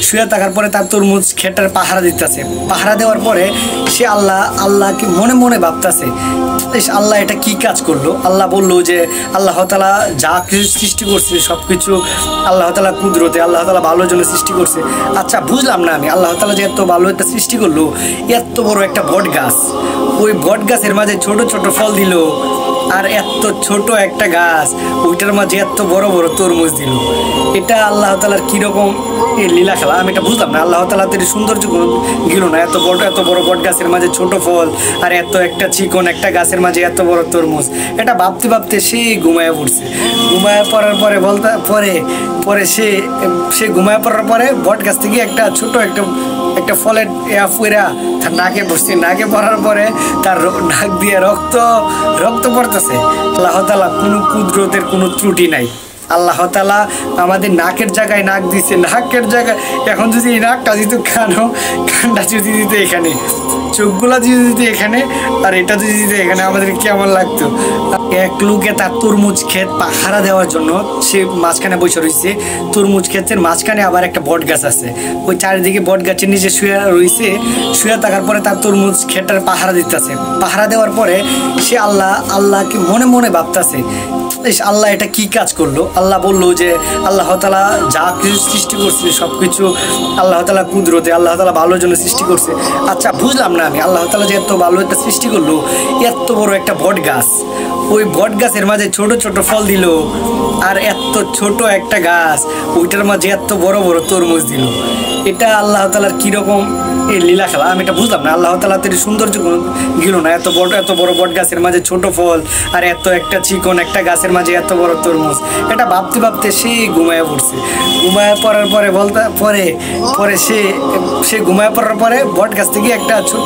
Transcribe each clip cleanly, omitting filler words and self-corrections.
শুয়ে থাকার পরে তার তরমুজ ক্ষেতটার পাহারা দিতেছে। পাহারা দেওয়ার পরে সে আল্লাহকে মনে মনে ভাবতেছে, আল্লাহ এটা কি কাজ করলো। আল্লাহ বললো যে আল্লাহ তাআলা যা কিছু সৃষ্টি করছে সব কিছু আল্লাহ তাআলা কুদরতে, আল্লাহ তাআলা ভালোর জন্য সৃষ্টি করছে। আচ্ছা বুঝলাম না আমি, আল্লাহ তাআলা যে এত ভালো একটা সৃষ্টি করলো, এত বড় একটা বট গাছ, ওই বট গাছের মাঝে ছোট ছোট ফল দিল, আর এত ছোট একটা গাছ ওইটার মাঝে এত বড় বড় তরমুজ দিল। এটা আল্লাহ তাআলার কীরকম লীলা খেলা আমি এটা বুঝলাম না। আল্লাহ তাআলা তো সৌন্দর্য গেল না, এত বড় বট গাছের মাঝে ছোট ফল আর এত একটা চিকন একটা গাছের মাঝে এত বড় তরমুজ। এটা ভাবতে ভাবতে সে ঘুমায় পড়ছে। ঘুমায় পড়ার পরে পরে সে ঘুমায় পড়ার পরে বট গাছ থেকে একটা ছোট একটা ফলের ফুয়েরা তার নাকে পড়ছে। নাকে পড়ার পরে তার নাক দিয়ে রক্ত পড়তেছে। আল্লাহ তাআলা কোনো কুদরতের কোনো ত্রুটি নাই। আল্লাহ তাআলা আমাদের নাকের জায়গায় নাক দিছে, নাকের জায়গায় এখন যদি এই নাকটা দিত কানটা যদি দিত এখানে, চোখগুলা যদি দিত এখানে, আর এটা যদি দিত এখানে, আমাদের কেমন লাগতো। এক লোকে তার তরমুজ ক্ষেত পাহারা দেওয়ার জন্য সে মাঝখানে বসে রয়েছে। তরমুজ ক্ষেতের মাঝখানে আবার একটা বট গাছ আছে, ওই চারিদিকে বট গাছের নিচে শুয়ে রয়েছে। শুয়ে থাকার পরে তার তরমুজ ক্ষেতটার পাহারা দিতেছে। পাহারা দেওয়ার পরে সে আল্লাহকে মনে মনে ভাবতেছে, আল্লাহ এটা কি কাজ করলো। আল্লাহ বললো যে আল্লাহ তাআলা যা কিছু সৃষ্টি করছে সব কিছু আল্লাহ তাআলা কুদরতে, আল্লাহ তাআলা ভালোর জন্য সৃষ্টি করছে। আচ্ছা বুঝলাম না আমি, আল্লাহ তাআলা যে এত ভালো একটা সৃষ্টি করলো, এত বড় একটা বট গাছ, ওই বট গাছের মাঝে ছোট ছোট ফল দিল, আর এত ছোট একটা গাছ ওইটার মাঝে এত বড় বড় তরমুজ দিল। এটা আল্লাহ তাআলার কীরকম লীলা খেলা আমি এটা বুঝলাম না। আল্লাহ তাআলা তো সৌন্দর্য গেল না, এত বড় বট গাছের মাঝে ছোট ফল আর এত একটা চিকন একটা গাছের মাঝে এত বড় তরমুজ। এটা ভাবতে ভাবতে সে ঘুমায় পড়ছে। ঘুমায় পড়ার পরে সে ঘুমায় পড়ার পরে বট গাছ থেকে একটা ছোট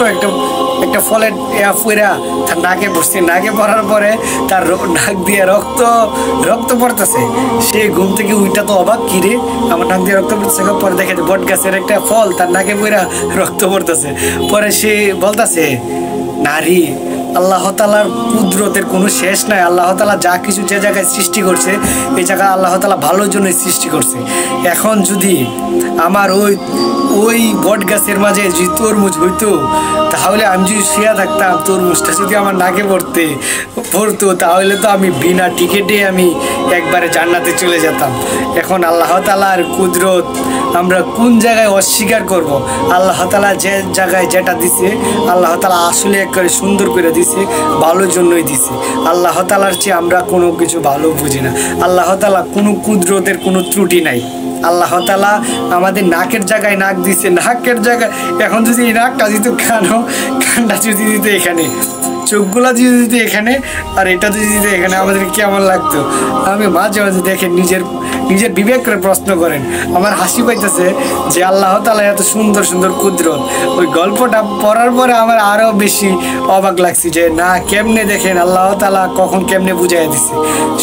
একটা ফলের ফুয়েরা তার নাকে পড়ছে। নাকে পড়ার পরে তার নাক দিয়ে রক্ত পড়তেছে। সে ঘুম থেকে উইটা তো অবাক, কিরে আমার নাক দিয়ে রক্ত পড়তেছে। পরে দেখে বট গাছের একটা ফল তার নাকে পড়া রক্ত পড়তেছে। পরে সে বলতেছে, নারী আল্লাহ তাআলার কুদরতের কোনো শেষ নাই। আল্লাহ তাআলা যা কিছু যে জায়গায় সৃষ্টি করছে এই জায়গায় আল্লাহ তাআলা ভালোর জন্যই সৃষ্টি করছে। এখন যদি আমার ওই বট গাছের মাঝে যদি তরমুজ হইতো, তাহলে আমি যদি শুয়ে থাকতাম, তরমুজটা যদি আমার নাকে পড়তো, তাহলে তো আমি বিনা টিকিটে আমি একবারে জান্নাতে চলে যেতাম। এখন আল্লাহ তাআলার কুদরত আমরা কোন জায়গায় অস্বীকার করব? আল্লাহ তাআলা যে জায়গায় যেটা দিছে আল্লাহ তাআলা আসলে একবারে সুন্দর করে দিছে, ভালোর জন্যই দিছে। আল্লাহ তাআলার চেয়ে আমরা কোনো কিছু ভালো বুঝি না। আল্লাহ তাআলা কোনো কুদরতের কোনো ত্রুটি নাই। আল্লাহ তাআলা আমাদের নাকের জায়গায় নাক দিছে, নাকের জায়গায় এখন যদি এই নাকটা দিত কানটা যদি দিত এখানে, চোখগুলা যদি দিত এখানে, আর এটা যদি দিত এখানে, আমাদের কেমন লাগতো। আমি মাঝে মাঝে দেখেন নিজের বিবেক করে প্রশ্ন করেন। আমার হাসি পাইতেছে যে আল্লাহ তাআলা এত সুন্দর সুন্দর কুদরত। ওই গল্পটা পড়ার পরে আমার আরও বেশি অবাক লাগছে যে না, কেমনে দেখেন আল্লাহ তাআলা কখন কেমনে বুঝাইয়া দিছে।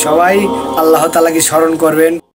সবাই আল্লাহ তাআলাকে স্মরণ করবেন।